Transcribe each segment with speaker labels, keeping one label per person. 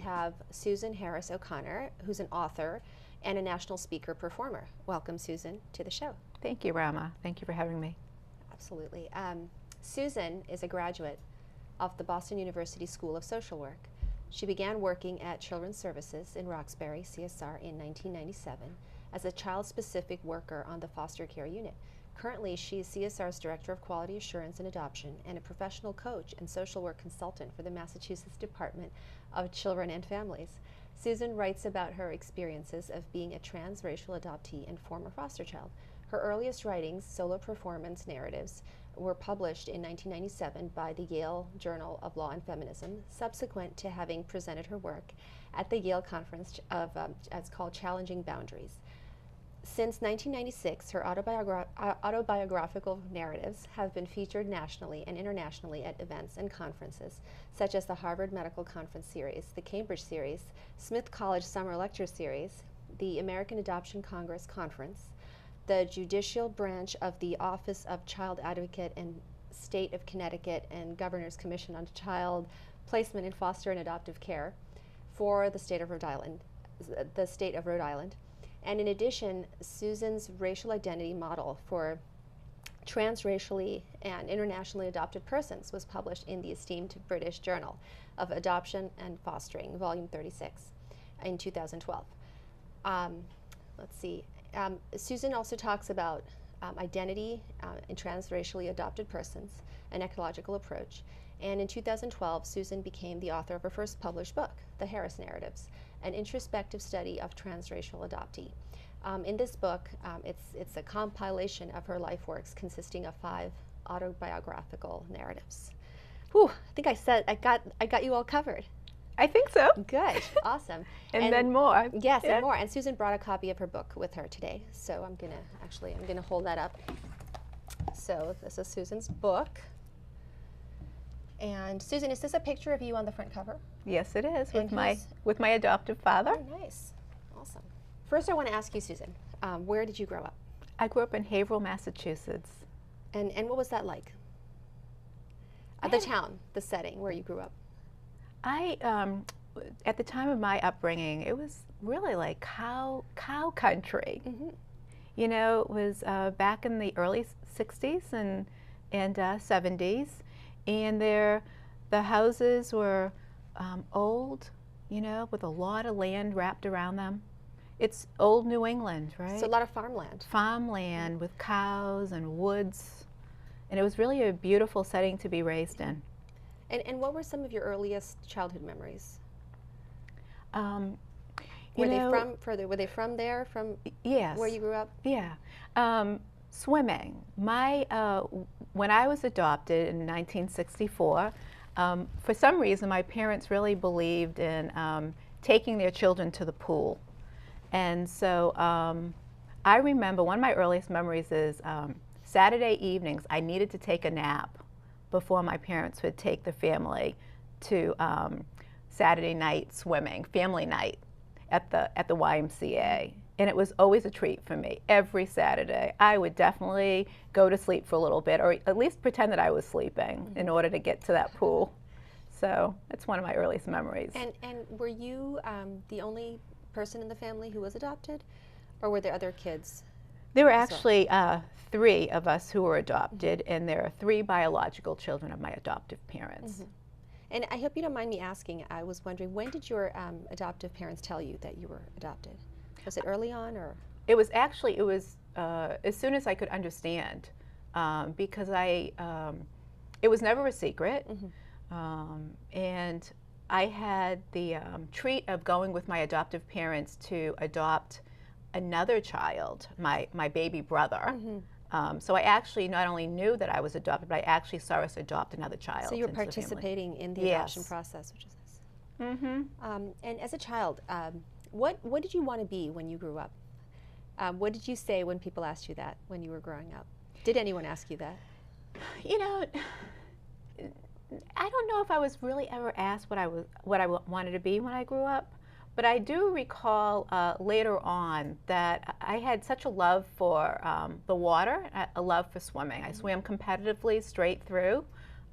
Speaker 1: have Susan Harris O'Connor, who's an author and a national speaker performer. Welcome, Susan, to the show.
Speaker 2: Thank you, Rama. Thank you for having me.
Speaker 1: Absolutely. Susan is a graduate of the Boston University School of Social Work. She began working at Children's Services in Roxbury, CSR, in 1997 as a child-specific worker on the foster care unit. Currently, she is CSR's Director of Quality Assurance and Adoption and a professional coach and social work consultant for the Massachusetts Department of Children and Families. Susan writes about her experiences of being a transracial adoptee and former foster child. Her earliest writings, solo performance narratives, were published in 1997 by the Yale Journal of Law and Feminism, subsequent to having presented her work at the Yale Conference of, it's called Challenging Boundaries. Since 1996, her autobiographical narratives have been featured nationally and internationally at events and conferences, such as the Harvard Medical Conference Series, the Cambridge Series, Smith College Summer Lecture Series, the American Adoption Congress Conference, the Judicial Branch of the Office of Child Advocate and State of Connecticut and Governor's Commission on Child Placement in Foster and Adoptive Care for the state of Rhode Island. And in addition, Susan's racial identity model for transracially and internationally adopted persons was published in the esteemed British Journal of Adoption and Fostering, Volume 36, in 2012. Let's see. Susan also talks about identity in transracially adopted persons, an ecological approach. And in 2012, Susan became the author of her first published book, The Harris Narratives, an introspective study of transracial adoptee. In this book, it's a compilation of her life works consisting of 5 autobiographical narratives. Whew, I think I got you all covered.
Speaker 2: I think so.
Speaker 1: Good, awesome.
Speaker 2: and then more.
Speaker 1: Yes, and more. And Susan brought a copy of her book with her today, so I'm gonna hold that up. So this is Susan's book. And Susan, is this a picture of you on the front cover?
Speaker 2: Yes, it is, with my adoptive father.
Speaker 1: Oh, nice, awesome. First, I want to ask you, Susan, where did you grow up?
Speaker 2: I grew up in Haverhill, Massachusetts.
Speaker 1: And what was that like? The town, the setting where you grew up.
Speaker 2: At the time of my upbringing, it was really like cow country. Mm-hmm. You know, it was back in the early 60s and 70s, and the houses were old, you know, with a lot of land wrapped around them. It's old New England, right?
Speaker 1: So a lot of farmland.
Speaker 2: Farmland with cows and woods, and it was really a beautiful setting to be raised in.
Speaker 1: And what were some of your earliest childhood memories? Were they from there? From
Speaker 2: yes.
Speaker 1: Where you grew up?
Speaker 2: Yeah. Swimming. When I was adopted in 1964, for some reason my parents really believed in taking their children to the pool. And so I remember one of my earliest memories is Saturday evenings I needed to take a nap before my parents would take the family to Saturday night swimming, family night at the YMCA. And it was always a treat for me. Every Saturday, I would definitely go to sleep for a little bit, or at least pretend that I was sleeping in order to get to that pool. So that's one of my earliest memories.
Speaker 1: And were you the only person in the family who was adopted, or were there other kids?
Speaker 2: There were actually 3 of us who were adopted, and there are 3 biological children of my adoptive parents.
Speaker 1: Mm-hmm. And I hope you don't mind me asking, I was wondering, when did your adoptive parents tell you that you were adopted? Was it early on, or?
Speaker 2: It was as soon as I could understand, because it was never a secret. Mm-hmm. And I had the treat of going with my adoptive parents to adopt another child, my baby brother. Mm-hmm. So I actually not only knew that I was adopted, but I actually saw us adopt another child.
Speaker 1: So you were participating in the adoption process, which is nice.
Speaker 2: Mm-hmm.
Speaker 1: And as a child, what did you want to be when you grew up? What did you say when people asked you that when you were growing up? Did anyone ask you that?
Speaker 2: You know, I don't know if I was really ever asked what I wanted to be when I grew up, but I do recall later on that I had such a love for the water, a love for swimming. I swam competitively straight through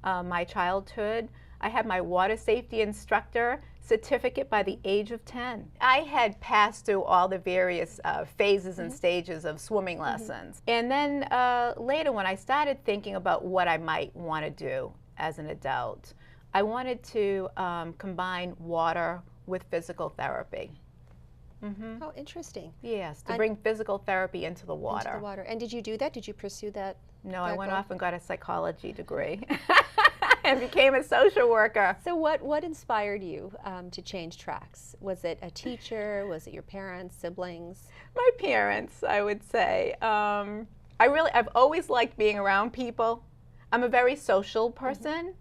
Speaker 2: my childhood. I had my water safety instructor certificate by the age of 10. I had passed through all the various phases and stages of swimming lessons. And then later, when I started thinking about what I might want to do as an adult, I wanted to combine water with physical therapy.
Speaker 1: Oh, interesting.
Speaker 2: Yes, to bring physical therapy into the water.
Speaker 1: Into the water. And did you do that? Did you pursue that?
Speaker 2: No, I went off and got a psychology degree and became a social worker.
Speaker 1: So what inspired you to change tracks? Was it a teacher? Was it your parents, siblings?
Speaker 2: My parents, I would say. I've always liked being around people. I'm a very social person.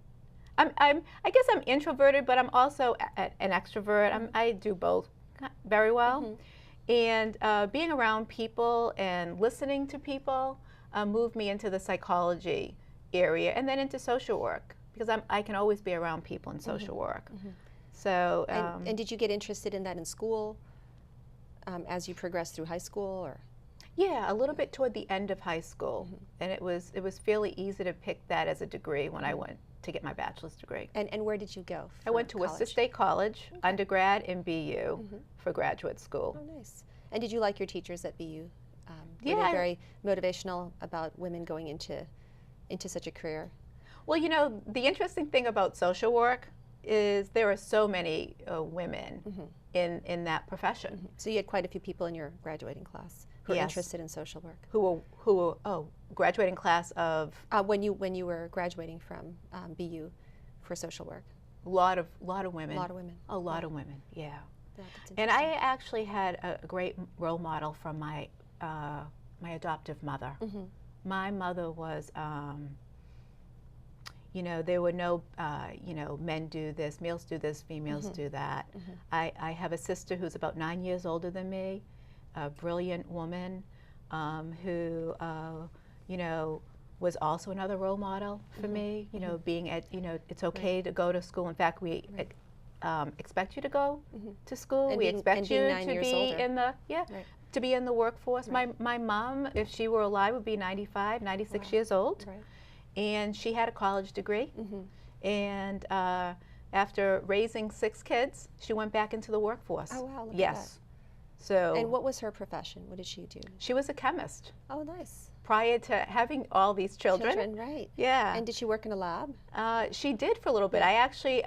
Speaker 2: I guess I'm introverted, but I'm also an extrovert. I do both very well. And being around people and listening to people moved me into the psychology area and then into social work, because I can always be around people in social work. So,
Speaker 1: and did you get interested in that in school as you progressed through high school, or?
Speaker 2: Yeah, a little bit toward the end of high school, and it was fairly easy to pick that as a degree when I went to get my bachelor's degree.
Speaker 1: And where did you go?
Speaker 2: I went to Worcester State College, undergrad, and BU for graduate school.
Speaker 1: Oh, nice. And did you like your teachers at BU?
Speaker 2: Yeah,
Speaker 1: were they very motivational about women going into such a career?
Speaker 2: Well, you know, the interesting thing about social work is there are so many women in that profession.
Speaker 1: So you had quite a few people in your graduating class who were interested in social work.
Speaker 2: Who were graduating class of
Speaker 1: when you were graduating from BU for social work.
Speaker 2: A lot of women.
Speaker 1: A lot of women.
Speaker 2: A lot of women. Yeah.
Speaker 1: That's
Speaker 2: and I actually had a great role model from my my adoptive mother. My mother was, you know, there were no, you know, men do this, males do this, females do that. I have a sister who's about 9 years older than me, a brilliant woman who, you know, was also another role model for me. You know, being at, you know, it's okay to go to school. In fact, we expect you to go to school.
Speaker 1: And
Speaker 2: we expect you to be
Speaker 1: older.
Speaker 2: in the to be in the workforce. My mom, if she were alive, would be 95, 96 years old. And she had a college degree. And after raising 6 kids, she went back into the workforce.
Speaker 1: Oh, wow, look
Speaker 2: yes.
Speaker 1: at that.
Speaker 2: So.
Speaker 1: And what was her profession? What did she do?
Speaker 2: She was a chemist.
Speaker 1: Oh, nice.
Speaker 2: Prior to having all these children.
Speaker 1: Right.
Speaker 2: Yeah.
Speaker 1: And did she work in a lab?
Speaker 2: She did for a little bit. I actually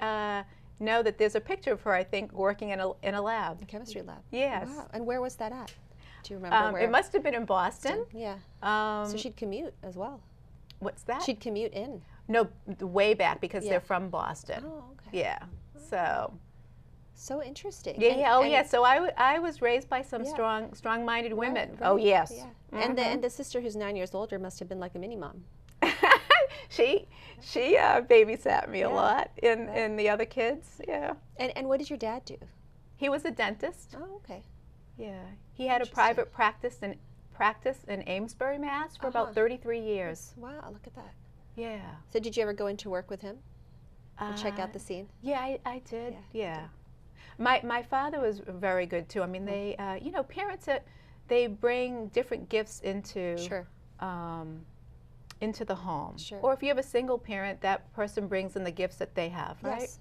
Speaker 2: know that there's a picture of her, I think, working in a lab.
Speaker 1: A chemistry lab.
Speaker 2: Yes.
Speaker 1: Wow. And where was that at? Do you remember where?
Speaker 2: It must have been in Boston.
Speaker 1: Yeah. So she'd commute as well.
Speaker 2: What's that?
Speaker 1: She'd commute in.
Speaker 2: No, way back, because they're from Boston.
Speaker 1: Oh, okay.
Speaker 2: Yeah. So.
Speaker 1: So interesting.
Speaker 2: Yeah. So I was raised by some strong-minded women.
Speaker 1: Right.
Speaker 2: Oh yes.
Speaker 1: Yeah. And the sister who's 9 years older must have been like a mini mom.
Speaker 2: She babysat me a lot, and the other kids. Yeah.
Speaker 1: And what did your dad do?
Speaker 2: He was a dentist.
Speaker 1: Oh, okay.
Speaker 2: Yeah. He had a private practice in Amesbury, Mass. for about 33 years.
Speaker 1: Wow, look at that.
Speaker 2: Yeah.
Speaker 1: So did you ever go into work with him? And check out the scene?
Speaker 2: Yeah, I did. Yeah. My father was very good too. I mean, they, you know, parents, they bring different gifts into into the home. Or if you have a single parent, that person brings in the gifts that they have, right?
Speaker 1: Yes.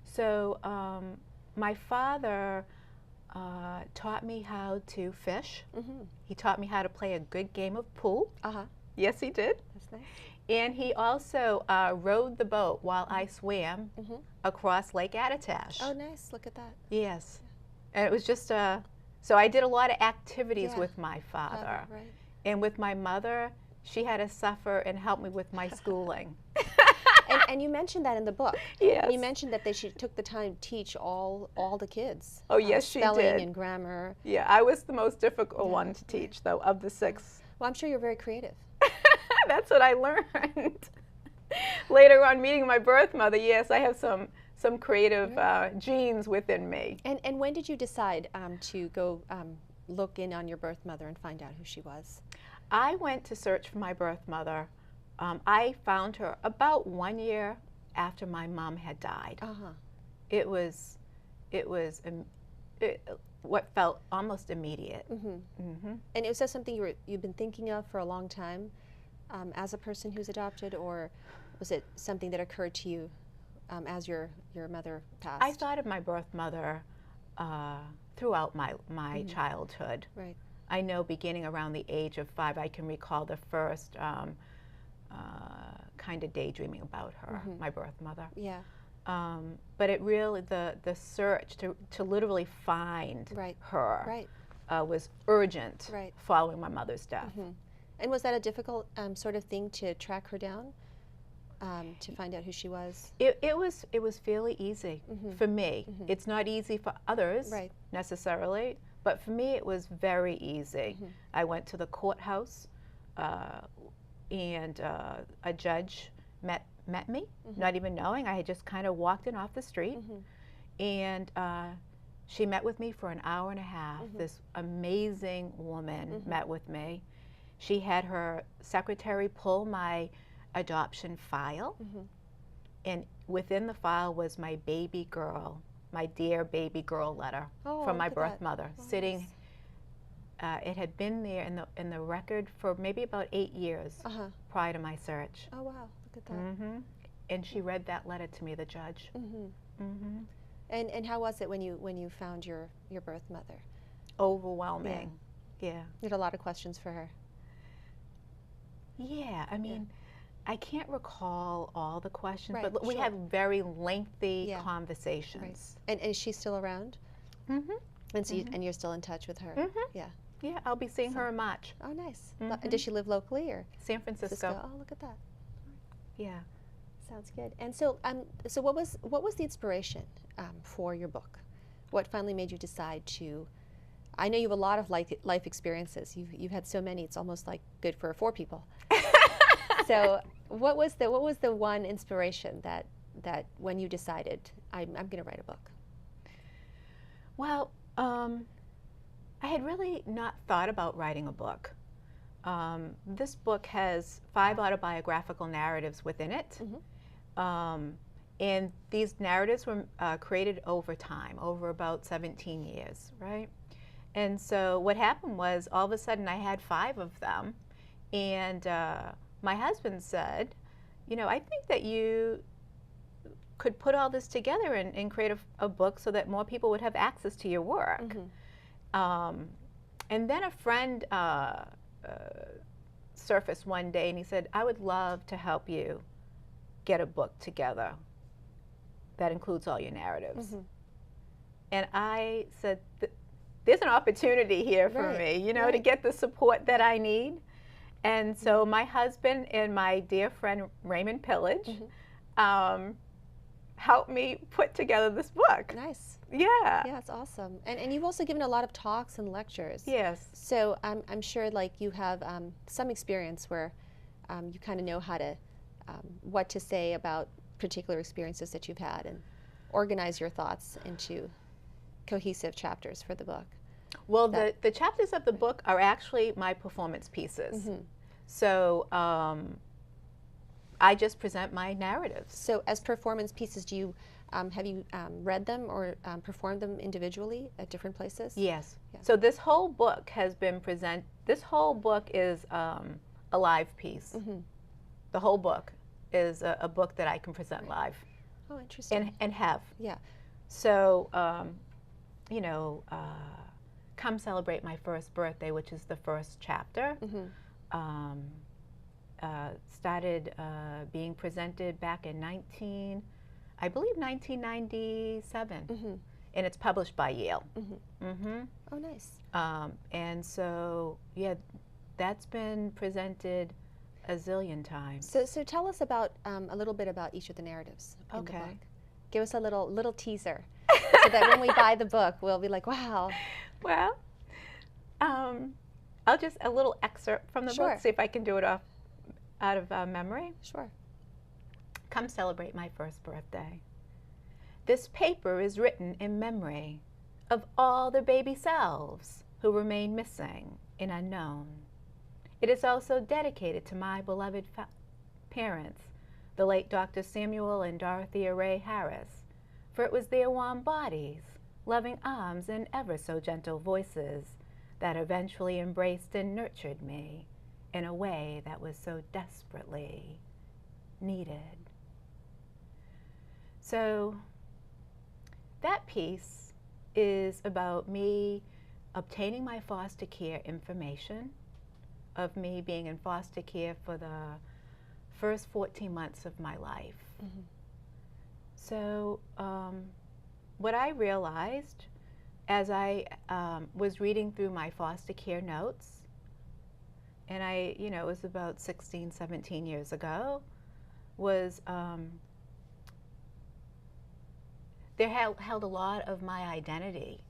Speaker 2: So my father taught me how to fish. He taught me how to play a good game of pool. Yes, he did.
Speaker 1: That's nice.
Speaker 2: And he also rowed the boat while I swam across Lake Attitash.
Speaker 1: Oh, nice. Look at that.
Speaker 2: Yes. And it was just, so I did a lot of activities with my father.
Speaker 1: Right.
Speaker 2: And with my mother, she had to suffer and help me with my schooling.
Speaker 1: And you mentioned that in the book.
Speaker 2: Yes.
Speaker 1: You mentioned that she took the time to teach all the kids.
Speaker 2: Oh, yes, she did.
Speaker 1: Spelling and grammar.
Speaker 2: Yeah, I was the most difficult one to teach, though, of the 6.
Speaker 1: Well, I'm sure you're very creative.
Speaker 2: That's what I learned. Later on, meeting my birth mother, yes, I have some creative genes within me.
Speaker 1: And when did you decide to go look in on your birth mother and find out who she was?
Speaker 2: I went to search for my birth mother. I found her about 1 year after my mom had died. It was what felt almost immediate.
Speaker 1: And was that something you've been thinking of for a long time as a person who's adopted, or was it something that occurred to you as your mother passed?
Speaker 2: I thought of my birth mother throughout my childhood.
Speaker 1: Right.
Speaker 2: I know beginning around the age of 5, I can recall the first kind of daydreaming about her, my birth mother.
Speaker 1: Yeah.
Speaker 2: But it really, the search to literally find her was urgent following my mother's death.
Speaker 1: And was that a difficult sort of thing to track her down, to find out who she was?
Speaker 2: It was fairly easy for me. It's not easy for others necessarily, but for me it was very easy. I went to the courthouse, and a judge met me, not even knowing. I had just kind of walked in off the street, and she met with me for an hour and a half. This amazing woman met with me. She had her secretary pull my adoption file, and within the file was my baby girl, my dear baby girl letter from my birth mother, sitting. It had been there in the record for maybe about 8 years prior to my search.
Speaker 1: Oh wow, look at that.
Speaker 2: And she read that letter to me, the judge.
Speaker 1: And how was it when you found your birth mother?
Speaker 2: Overwhelming. Yeah.
Speaker 1: You had a lot of questions for her.
Speaker 2: Yeah, I mean, I can't recall all the questions, but we have very lengthy conversations.
Speaker 1: And is she still around? And so and you're still in touch with her? Yeah.
Speaker 2: Yeah, I'll be seeing her in March.
Speaker 1: Oh, nice. And does she live locally or?
Speaker 2: San Francisco.
Speaker 1: Oh, look at that.
Speaker 2: Yeah.
Speaker 1: Sounds good. And so, so what was the inspiration for your book? What finally made you decide to? I know you have a lot of life experiences. You've had so many. It's almost like good for 4 people. So, what was the one inspiration that when you decided I'm going to write a book?
Speaker 2: Well, I had really not thought about writing a book. This book has 5 autobiographical narratives within it. And these narratives were created over time, over about 17 years, right? And so what happened was all of a sudden I had 5 of them, and my husband said, you know, I think that you could put all this together and create a book so that more people would have access to your work. And then a friend surfaced one day and he said, I would love to help you get a book together that includes all your narratives. And I said, there's an opportunity here for me, you know, to get the support that I need. And so my husband and my dear friend Raymond Pillage helped me put together this book.
Speaker 1: Nice.
Speaker 2: Yeah.
Speaker 1: Yeah, it's awesome. And you've also given a lot of talks and lectures.
Speaker 2: Yes.
Speaker 1: So I'm sure like you have some experience where you kind of know how to, what to say about particular experiences that you've had and organize your thoughts into cohesive chapters for the book.
Speaker 2: Well, the chapters of the book are actually my performance pieces. So I just present my narratives. So
Speaker 1: as performance pieces, do you have you read them or performed them individually at different places?
Speaker 2: Yes. Yeah. So this whole book has been this whole book is a live piece. The whole book is a book that I can present live.
Speaker 1: Oh, interesting.
Speaker 2: And have.
Speaker 1: Yeah.
Speaker 2: So, you know, Come Celebrate My First Birthday, which is the first chapter, started being presented back in 1997. And it's published by Yale.
Speaker 1: Oh, nice.
Speaker 2: And so, yeah, that's been presented a zillion times.
Speaker 1: So tell us about a little bit about each of the narratives in the book. Give us a little teaser, so that when we buy the book, we'll be like, wow.
Speaker 2: Well, I'll just a little excerpt from the book. See if I can do it out of memory.
Speaker 1: Sure.
Speaker 2: Come celebrate my first birthday. This paper is written in memory of all the baby selves who remain missing and unknown. It is also dedicated to my beloved parents, the late Dr. Samuel and Dorothea Ray Harris, for it was their warm bodies, loving arms, and ever so gentle voices that eventually embraced and nurtured me in a way that was so desperately needed. So that piece is about me obtaining my foster care information, of me being in foster care for the first 14 months of my life.
Speaker 1: Mm-hmm.
Speaker 2: So what I realized as I was reading through my foster care notes, and it was about 16, 17 years ago, was there held a lot of my identity.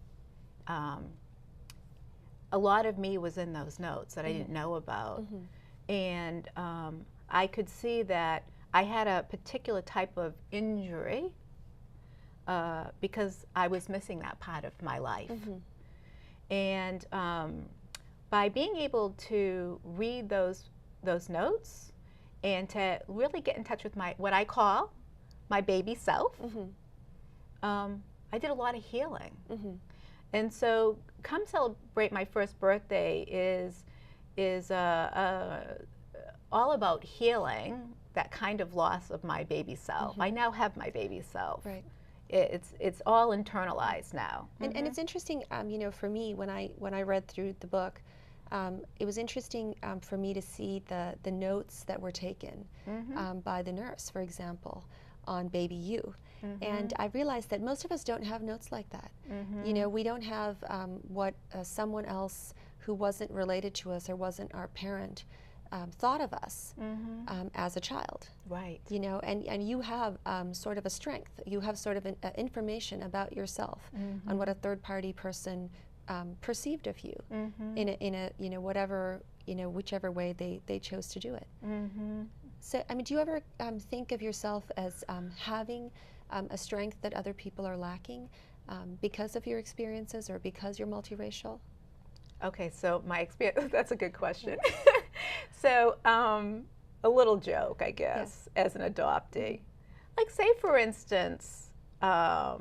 Speaker 2: A lot of me was in those notes that I didn't know about.
Speaker 1: Mm-hmm.
Speaker 2: And I could see that I had a particular type of injury because I was missing that part of my life.
Speaker 1: Mm-hmm.
Speaker 2: And by being able to read those notes and to really get in touch with what I call my baby self,
Speaker 1: Mm-hmm.
Speaker 2: I did a lot of healing.
Speaker 1: Mm-hmm.
Speaker 2: And so come celebrate my first birthday is all about healing that kind of loss of my baby self.
Speaker 1: Mm-hmm.
Speaker 2: I now have my baby self.
Speaker 1: Right.
Speaker 2: It's all internalized now.
Speaker 1: And it's interesting, for me, when I read through the book, it was interesting for me to see the notes that were taken by the nurse, for example, on baby you. And I realized that most of us don't have notes like that. We don't have what someone else who wasn't related to us or wasn't our parent thought of us as a child.
Speaker 2: Right.
Speaker 1: And you have sort of a strength. You have sort of an information about yourself on what a third-party person perceived of you in a whatever whichever way they chose to do it. So do you ever think of yourself as having a strength that other people are lacking because of your experiences or because you're multiracial?
Speaker 2: Okay, so my experience, that's a good question. So a little joke, I guess, as an adoptee. Like, say for instance, I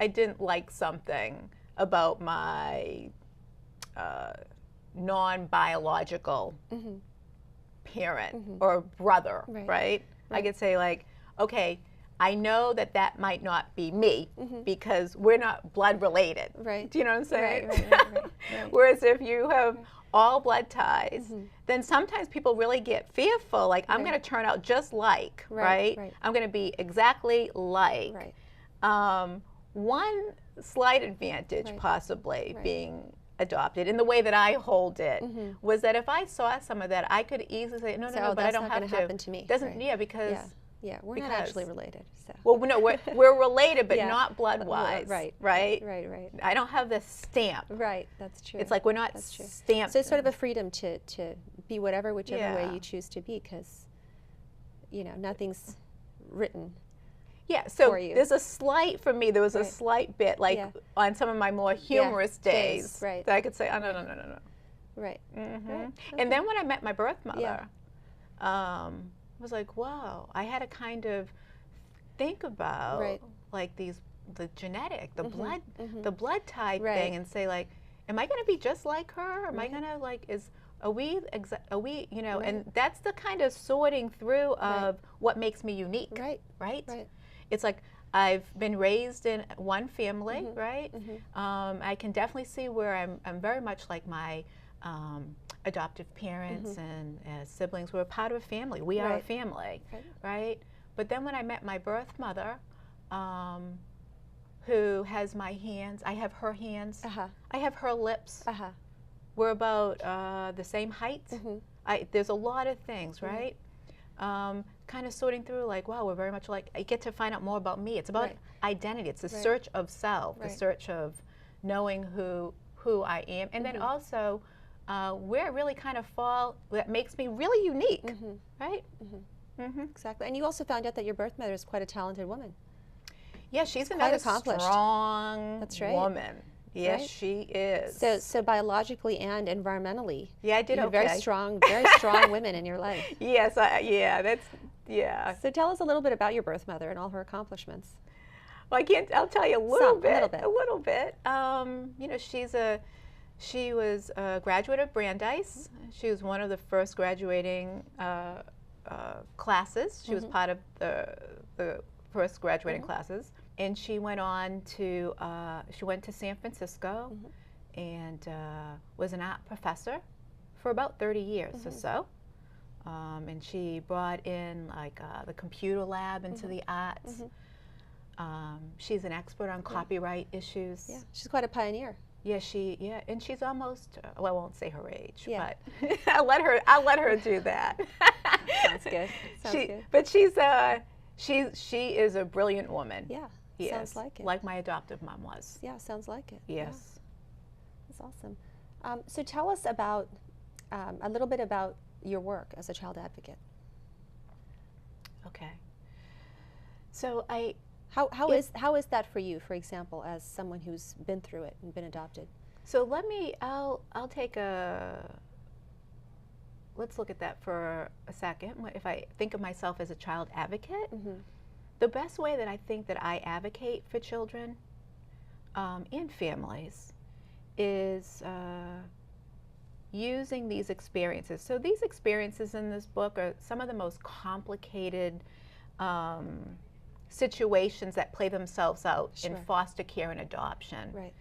Speaker 2: didn't like something about my non-biological parent or brother, right? I could say like, okay, I know that might not be me because we're not blood related.
Speaker 1: Right.
Speaker 2: Do you know what I'm saying?
Speaker 1: Right.
Speaker 2: Whereas if you have all blood ties, then sometimes people really get fearful, like I'm going to turn out just like, right? I'm going to be exactly like. One slight advantage possibly being adopted in the way that I hold it was that if I saw some of that, I could easily say, no, but I don't have to.
Speaker 1: That's not going to happen to me.
Speaker 2: Doesn't, because
Speaker 1: yeah, we're not actually related. So.
Speaker 2: Well, no, we're related, but not blood-wise.
Speaker 1: Right.
Speaker 2: I don't have this stamp.
Speaker 1: Right, that's true.
Speaker 2: It's like we're not stamped.
Speaker 1: So it's sort of a freedom to be whichever way you choose to be, because nothing's written.
Speaker 2: Yeah, so
Speaker 1: for you.
Speaker 2: There's a slight, for me, there was a slight bit, like on some of my more humorous days, that I could say, oh, no.
Speaker 1: Right.
Speaker 2: Okay. And then when I met my birth mother, I was like, wow, I had to kind of think about like the genetic, the blood, the blood type thing, and say like, am I going to be just like her? Am I going to like, are we, and that's the kind of sorting through of what makes me unique, right? It's like, I've been raised in one family, right? I can definitely see where I'm very much like my adoptive parents and siblings. We're a part of a family. We are a family, right? But then when I met my birth mother, who has my hands, I have her hands, I have her lips. We're about the same height. There's a lot of things, right? Kind of sorting through, like, wow, we're very much like, I get to find out more about me. It's about identity. It's the search of self, the search of knowing who I am. And then also, where I really kind of fall, that makes me really unique, right?
Speaker 1: Exactly. And you also found out that your birth mother is quite a talented woman.
Speaker 2: Yeah, she's another strong woman. Yes, she is.
Speaker 1: So biologically and environmentally,
Speaker 2: I did
Speaker 1: you have very strong women in your life.
Speaker 2: Yes,
Speaker 1: So tell us a little bit about your birth mother and all her accomplishments.
Speaker 2: Well, I'll tell you a little bit. She was a graduate of Brandeis. She was one of the first graduating classes. She was part of the first graduating classes, and she went on to San Francisco and was an art professor for about 30 years or so. And she brought in like the computer lab into the arts. She's an expert on copyright issues.
Speaker 1: Yeah, she's quite a pioneer.
Speaker 2: Yeah, and she's almost, well, I won't say her age, but I'll let her do that.
Speaker 1: Sounds good. Sounds good.
Speaker 2: But she is a brilliant woman.
Speaker 1: Yeah,
Speaker 2: yes,
Speaker 1: sounds like it.
Speaker 2: Like my adoptive mom was.
Speaker 1: Yeah, sounds like it.
Speaker 2: Yes.
Speaker 1: Yeah. That's awesome. So tell us about, a little bit about your work as a child advocate.
Speaker 2: Okay. So
Speaker 1: How is that for you, for example, as someone who's been through it and been adopted?
Speaker 2: So I'll take let's look at that for a second. If I think of myself as a child advocate, the best way that I think that I advocate for children and families is using these experiences. So these experiences in this book are some of the most complicated situations that play themselves out in foster care and adoption.
Speaker 1: Right.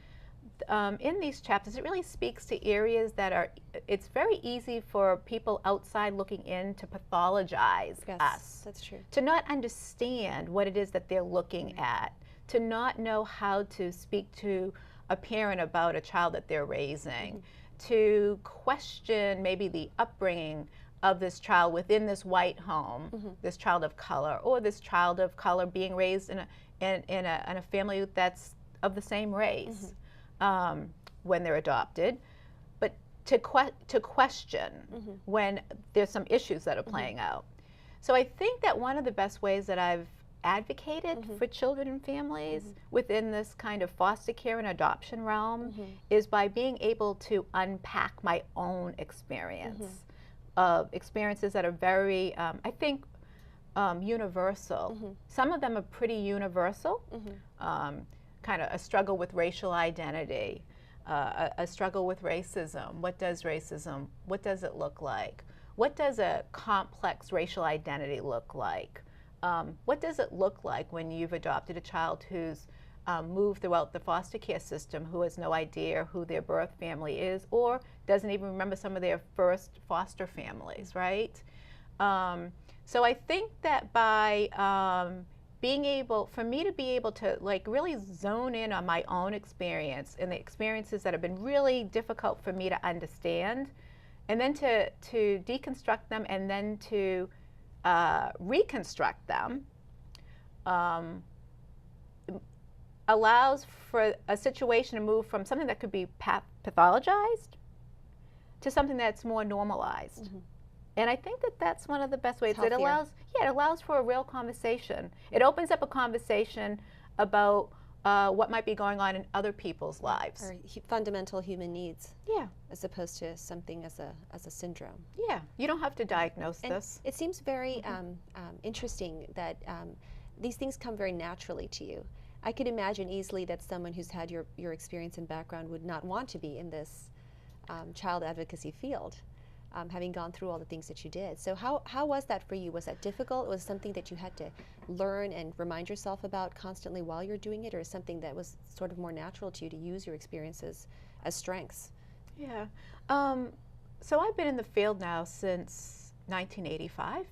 Speaker 2: In these chapters, it really speaks to areas that it's very easy for people outside looking in to pathologize us.
Speaker 1: That's true.
Speaker 2: To not understand what it is that they're looking at, to not know how to speak to a parent about a child that they're raising, to question maybe the upbringing of this child within this white home, this child of color, or this child of color being raised in a family that's of the same race when they're adopted, but to question when there's some issues that are playing out. So I think that one of the best ways that I've advocated for children and families within this kind of foster care and adoption realm is by being able to unpack my own experience. Of experiences that are very, I think, universal. Some of them are pretty universal, kind of a struggle with racial identity, a struggle with racism. What does it look like? What does a complex racial identity look like? What does it look like when you've adopted a child who's moved throughout the foster care system, who has no idea who their birth family is, or doesn't even remember some of their first foster families, right? So I think that by for me to be able to like really zone in on my own experience and the experiences that have been really difficult for me to understand, and then to deconstruct them and then to reconstruct them, allows for a situation to move from something that could be pathologized to something that's more normalized. And I think that that's one of the best ways. It allows for a real conversation. It opens up a conversation about what might be going on in other people's lives.
Speaker 1: Or fundamental human needs.
Speaker 2: Yeah.
Speaker 1: As opposed to something as a syndrome.
Speaker 2: Yeah. You don't have to diagnose
Speaker 1: and
Speaker 2: this.
Speaker 1: It seems very interesting that these things come very naturally to you. I could imagine easily that someone who's had your experience and background would not want to be in this child advocacy field, having gone through all the things that you did. So how was that for you? Was that difficult? Was it something that you had to learn and remind yourself about constantly while you're doing it, or something that was sort of more natural to you to use your experiences as strengths?
Speaker 2: Yeah. So I've been in the field now since 1985.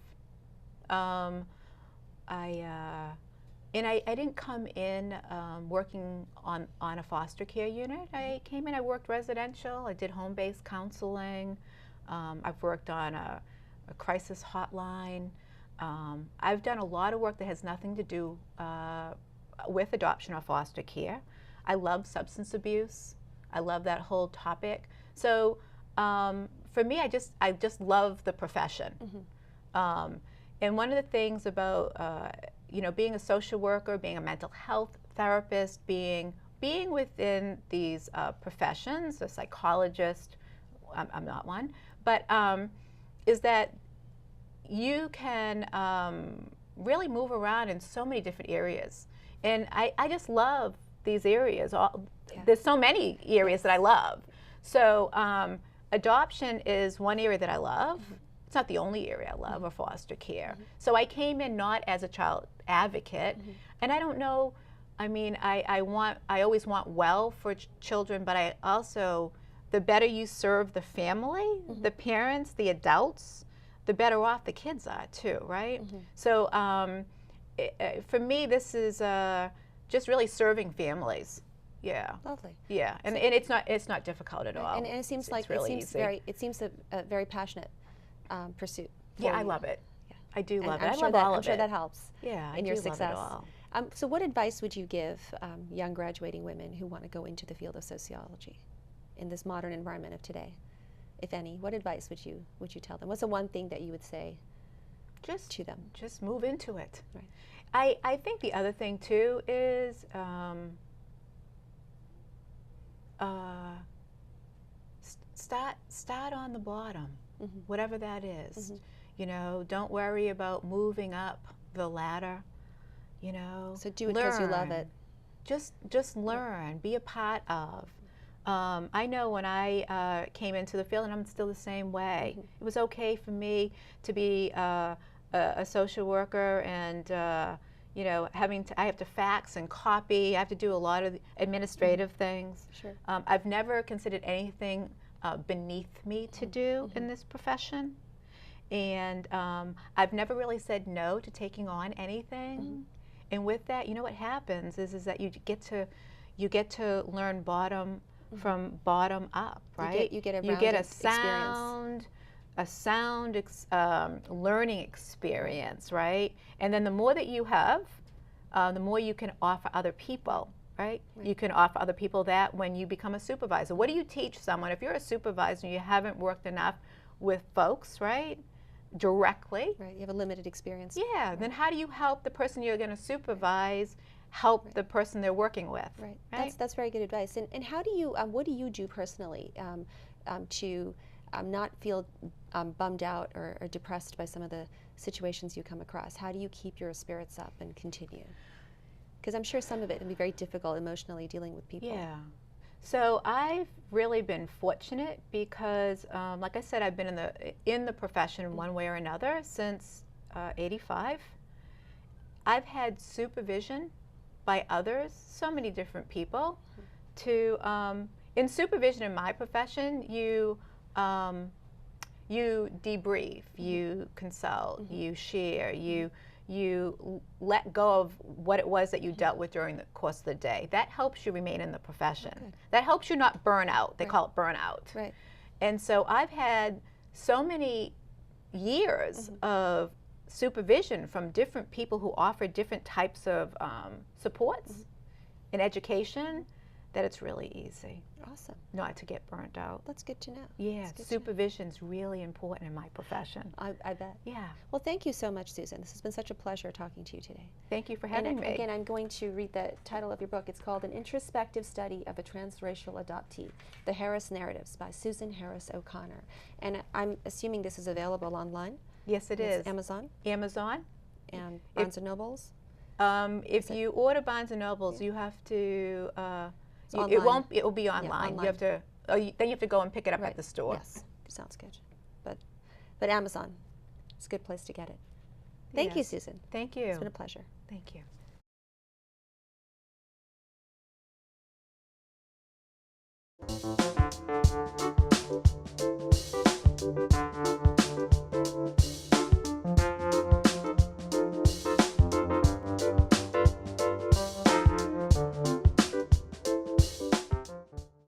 Speaker 2: And I didn't come in working on a foster care unit. I came in, I worked residential, I did home-based counseling, I've worked on a crisis hotline. I've done a lot of work that has nothing to do with adoption or foster care. I love substance abuse. I love that whole topic. So for me, I just love the profession. And one of the things about being a social worker, being a mental health therapist, being within these professions, a psychologist, I'm not one, but is that you can really move around in so many different areas. And I just love these areas. There's so many areas that I love. So adoption is one area that I love. it's not the only area I love, or foster care. So I came in not as a child advocate, and I don't know, I mean, I always want well for children, but I also, the better you serve the family, the parents, the adults, the better off the kids are too, right? So for me, this is just really serving families. Yeah.
Speaker 1: Lovely.
Speaker 2: Yeah, and it's not difficult at all.
Speaker 1: And it seems like
Speaker 2: really
Speaker 1: it seems a very passionate pursuit.
Speaker 2: Yeah, I love it. Yeah. I do love it.
Speaker 1: I'm sure that helps.
Speaker 2: Yeah,
Speaker 1: in your success.
Speaker 2: Love it all.
Speaker 1: So what advice would you give young graduating women who want to go into the field of sociology in this modern environment of today, if any? What advice would you tell them? What's the one thing that you would say to them?
Speaker 2: Just move into it.
Speaker 1: Right.
Speaker 2: I think the other thing too is start on the bottom, whatever that is. You know, don't worry about moving up the ladder. You know,
Speaker 1: so do it because you love it.
Speaker 2: Just learn, be a part of. I know when I came into the field, and I'm still the same way. It was okay for me to be a social worker, and you know, I have to fax and copy. I have to do a lot of administrative things.
Speaker 1: Sure.
Speaker 2: I've never considered anything beneath me to do in this profession, and I've never really said no to taking on anything. And with that, you know what happens is that you get to learn from bottom up, right?
Speaker 1: You get
Speaker 2: a sound learning experience, right? And then the more that you have, the more you can offer other people, right? You can offer other people that when you become a supervisor. What do you teach someone? If you're a supervisor and you haven't worked enough with folks, right? Directly.
Speaker 1: Right, you have a limited experience.
Speaker 2: Yeah, then how do you help the person you're going to supervise help the person they're working with?
Speaker 1: Right. That's very good advice. And how do you, what do you do personally to not feel bummed out or depressed by some of the situations you come across? How do you keep your spirits up and continue? Because I'm sure some of it can be very difficult emotionally dealing with people.
Speaker 2: Yeah. So I've really been fortunate because, like I said, I've been in the profession one way or another since '85. I've had supervision by others, so many different people. In supervision in my profession, you debrief, you consult, you share, you let go of what it was that you dealt with during the course of the day. That helps you remain in the profession. That helps you not burn out. They call it burnout.
Speaker 1: Right.
Speaker 2: And so I've had so many years of supervision from different people who offer different types of supports in education that it's really easy.
Speaker 1: Awesome.
Speaker 2: Not to get burnt out.
Speaker 1: That's good to know.
Speaker 2: Yeah, supervision's really important in my profession.
Speaker 1: I bet.
Speaker 2: Yeah.
Speaker 1: Well, thank you so much, Susan. This has been such a pleasure talking to you today.
Speaker 2: Thank you for having me.
Speaker 1: Again, I'm going to read the title of your book. It's called An Introspective Study of a Transracial Adoptee, The Harris Narratives by Susan Harris O'Connor. And I'm assuming this is available online?
Speaker 2: Yes, it is.
Speaker 1: Amazon?
Speaker 2: Amazon.
Speaker 1: And Barnes & Nobles?
Speaker 2: If you order Barnes & Nobles, you have to, it will be online.
Speaker 1: Yeah, online.
Speaker 2: You have to, then you have to go and pick it up at the store.
Speaker 1: Yes, sounds good. But Amazon is a good place to get it. Thank you, Susan.
Speaker 2: Thank you.
Speaker 1: It's been a pleasure.
Speaker 2: Thank you.